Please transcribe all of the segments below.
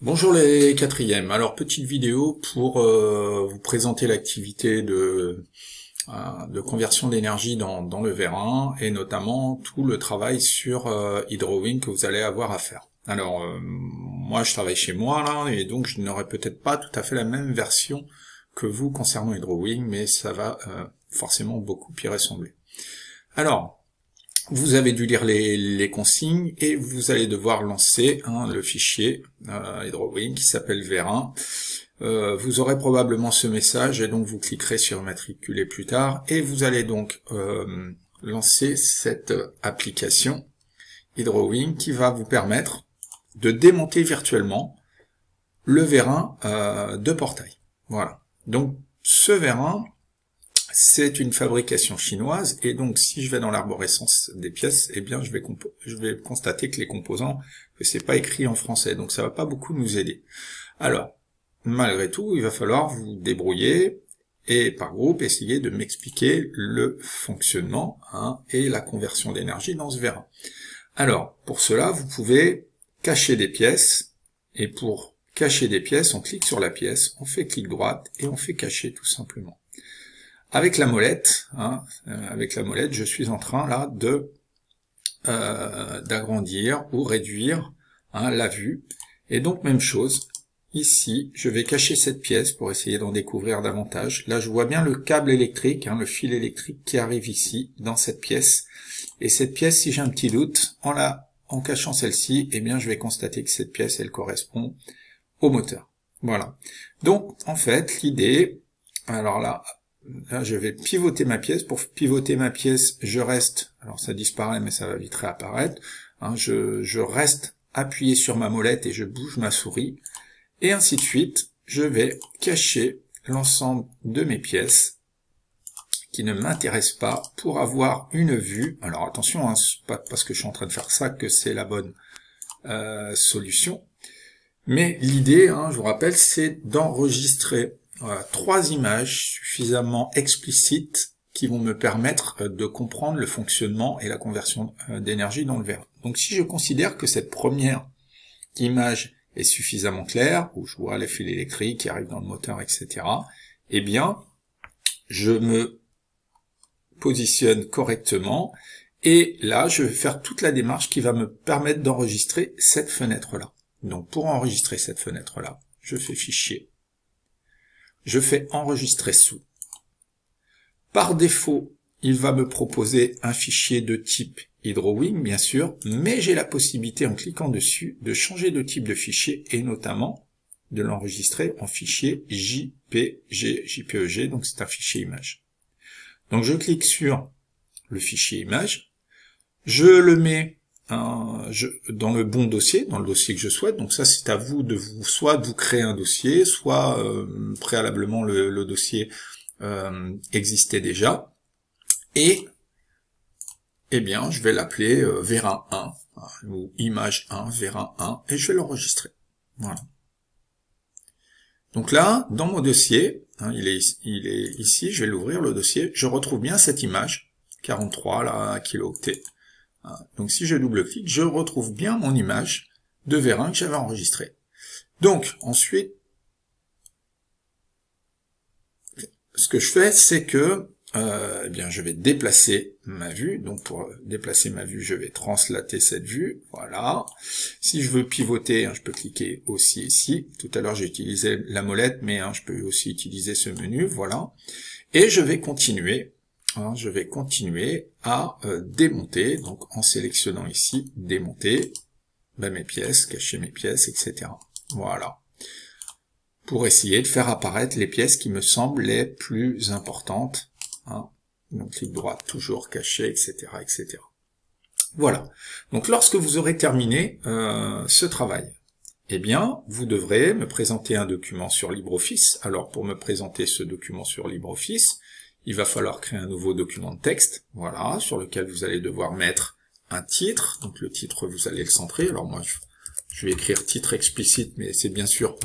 Bonjour les quatrièmes. Alors petite vidéo pour vous présenter l'activité de conversion d'énergie dans le Vérin et notamment tout le travail sur Hydrowing que vous allez avoir à faire. Alors moi je travaille chez moi là et donc je n'aurai peut-être pas tout à fait la même version que vous concernant Hydrowing, mais ça va forcément beaucoup y ressembler. Alors vous avez dû lire les consignes et vous allez devoir lancer le fichier Hydrowing qui s'appelle Vérin. Vous aurez probablement ce message et donc vous cliquerez sur Matriculer plus tard et vous allez donc lancer cette application Hydrowing qui va vous permettre de démonter virtuellement le Vérin de portail. Voilà. Donc ce Vérin, c'est une fabrication chinoise, et donc si je vais dans l'arborescence des pièces, eh bien je vais constater que les composants, que c'est pas écrit en français, donc ça va pas beaucoup nous aider. Alors, malgré tout, il va falloir vous débrouiller, et par groupe, essayer de m'expliquer le fonctionnement et la conversion d'énergie dans ce Vérin. Alors, pour cela, vous pouvez cacher des pièces, et pour cacher des pièces, on clique sur la pièce, on fait clic droit, et on fait cacher tout simplement. Avec la molette, je suis en train là de d'agrandir ou réduire la vue. Et donc même chose, ici, je vais cacher cette pièce pour essayer d'en découvrir davantage. Là, je vois bien le câble électrique, le fil électrique qui arrive ici, dans cette pièce. Et cette pièce, si j'ai un petit doute, en cachant celle-ci, eh bien, je vais constater que cette pièce, elle correspond au moteur. Voilà. Donc, en fait, l'idée, alors là, je vais pivoter ma pièce. Pour pivoter ma pièce, je reste, alors ça disparaît, mais ça va vite réapparaître. Je reste appuyé sur ma molette et je bouge ma souris. Et ainsi de suite, je vais cacher l'ensemble de mes pièces qui ne m'intéressent pas pour avoir une vue. Alors attention, c'est pas parce que je suis en train de faire ça que c'est la bonne solution. Mais l'idée, je vous rappelle, c'est d'enregistrer 3 images suffisamment explicites qui vont me permettre de comprendre le fonctionnement et la conversion d'énergie dans le Vérin. Donc si je considère que cette première image est suffisamment claire, où je vois les fils électriques qui arrivent dans le moteur, etc., eh bien, je me positionne correctement, et là, je vais faire toute la démarche qui va me permettre d'enregistrer cette fenêtre-là. Donc pour enregistrer cette fenêtre-là, je fais Fichier, je fais Enregistrer sous. Par défaut, il va me proposer un fichier de type Hydrowing, bien sûr, mais j'ai la possibilité, en cliquant dessus, de changer de type de fichier et notamment de l'enregistrer en fichier JPEG, donc c'est un fichier image. Donc je clique sur le fichier image, je le mets dans le bon dossier, dans le dossier que je souhaite. Donc ça, c'est à vous de soit de vous créer un dossier, soit préalablement le dossier existait déjà. Et eh bien, je vais l'appeler Vérin 1 ou Image 1, Vérin 1, et je vais l'enregistrer. Voilà. Donc là, dans mon dossier, il est ici, je vais l'ouvrir le dossier, je retrouve bien cette image 43 là, kilooctets. Donc si je double-clique, je retrouve bien mon image de Vérin que j'avais enregistrée. Donc ensuite, ce que je fais, c'est que eh bien, je vais déplacer ma vue. Donc pour déplacer ma vue, je vais translater cette vue. Voilà. Si je veux pivoter, je peux cliquer aussi ici. Tout à l'heure, j'ai utilisé la molette, mais je peux aussi utiliser ce menu. Voilà. Et je vais continuer. Je vais continuer à démonter, donc en sélectionnant ici, démonter mes pièces, cacher mes pièces, etc. Voilà. Pour essayer de faire apparaître les pièces qui me semblent les plus importantes. Donc clic droit, toujours caché, etc., etc. Voilà. Donc lorsque vous aurez terminé ce travail, eh bien, vous devrez me présenter un document sur LibreOffice. Alors pour me présenter ce document sur LibreOffice, il va falloir créer un nouveau document de texte, voilà, sur lequel vous allez devoir mettre un titre. Donc le titre, vous allez le centrer. Alors moi, je vais écrire titre explicite, mais c'est bien sûr,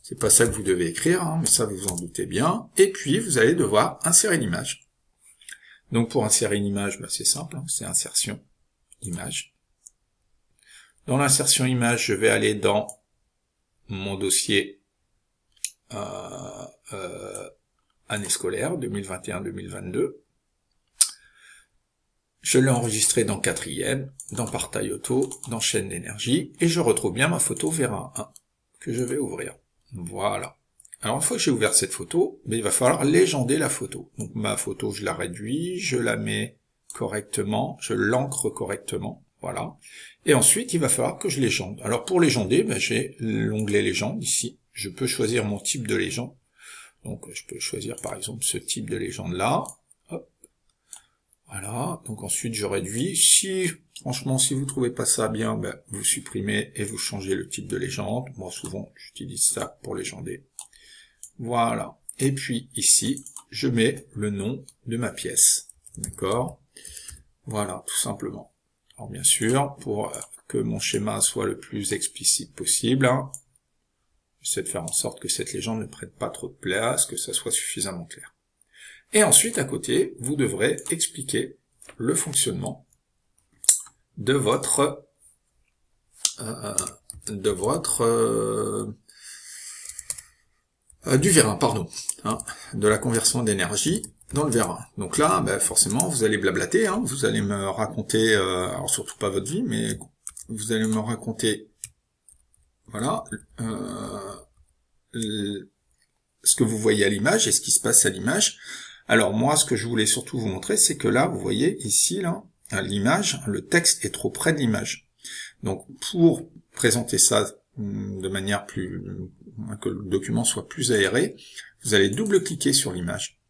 c'est pas ça que vous devez écrire, mais ça vous vous en doutez bien. Et puis vous allez devoir insérer l'image. Donc pour insérer une image, c'est simple, c'est insertion image. Dans l'insertion image, je vais aller dans mon dossier année scolaire 2021-2022. Je l'ai enregistré dans 4e, dans Partail Auto, dans chaîne d'énergie, et je retrouve bien ma photo Vera 1, que je vais ouvrir. Voilà. Alors, une fois que j'ai ouvert cette photo, il va falloir légender la photo. Donc, ma photo, je la réduis, je la mets correctement, je l'ancre correctement, voilà. Et ensuite, il va falloir que je légende. Alors, pour légender, j'ai l'onglet légende ici. Je peux choisir mon type de légende. Donc, je peux choisir, par exemple, ce type de légende-là. Voilà, donc ensuite je réduis. Franchement, si vous trouvez pas ça bien, vous supprimez et vous changez le type de légende. Moi, souvent, j'utilise ça pour légender. Voilà. Et puis ici, je mets le nom de ma pièce. D'accord? Voilà, tout simplement. Alors bien sûr, pour que mon schéma soit le plus explicite possible, j'essaie de faire en sorte que cette légende ne prenne pas trop de place, que ça soit suffisamment clair. Et ensuite, à côté, vous devrez expliquer le fonctionnement de votre du vérin, pardon, de la conversion d'énergie dans le vérin. Donc là, forcément, vous allez blablater, vous allez me raconter, alors surtout pas votre vie, mais vous allez me raconter, voilà, ce que vous voyez à l'image et ce qui se passe à l'image. Alors moi, ce que je voulais surtout vous montrer, c'est que là, vous voyez ici, là, l'image, le texte est trop près de l'image. Donc pour présenter ça de manière que le document soit plus aéré, vous allez double-cliquer sur l'image.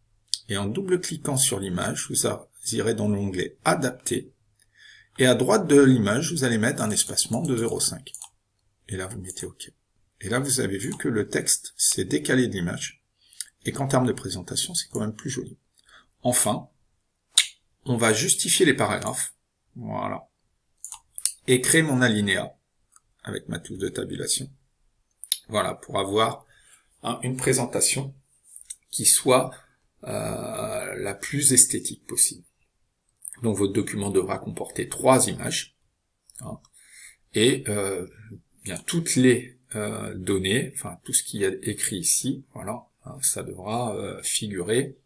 Et en double-cliquant sur l'image, vous irez dans l'onglet Adapter. Et à droite de l'image, vous allez mettre un espacement de 0,5. Et là, vous mettez OK. Et là, vous avez vu que le texte s'est décalé de l'image. Et qu'en termes de présentation, c'est quand même plus joli. Enfin, on va justifier les paragraphes. Voilà. Et créer mon alinéa avec ma touche de tabulation. Voilà, pour avoir une présentation qui soit la plus esthétique possible. Donc votre document devra comporter 3 images. Et bien toutes les données, enfin tout ce qui est écrit ici, voilà, ça devra figurer.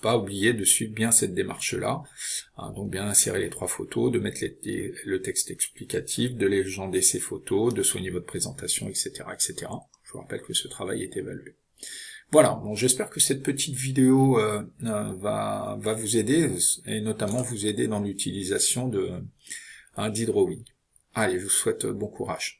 Pas oublier de suivre bien cette démarche-là. Donc bien insérer les 3 photos, de mettre le texte explicatif, de légender ces photos, de soigner votre présentation, etc., etc. Je vous rappelle que ce travail est évalué. Voilà, bon, j'espère que cette petite vidéo va vous aider, et notamment vous aider dans l'utilisation d'HydroWing. Allez, je vous souhaite bon courage.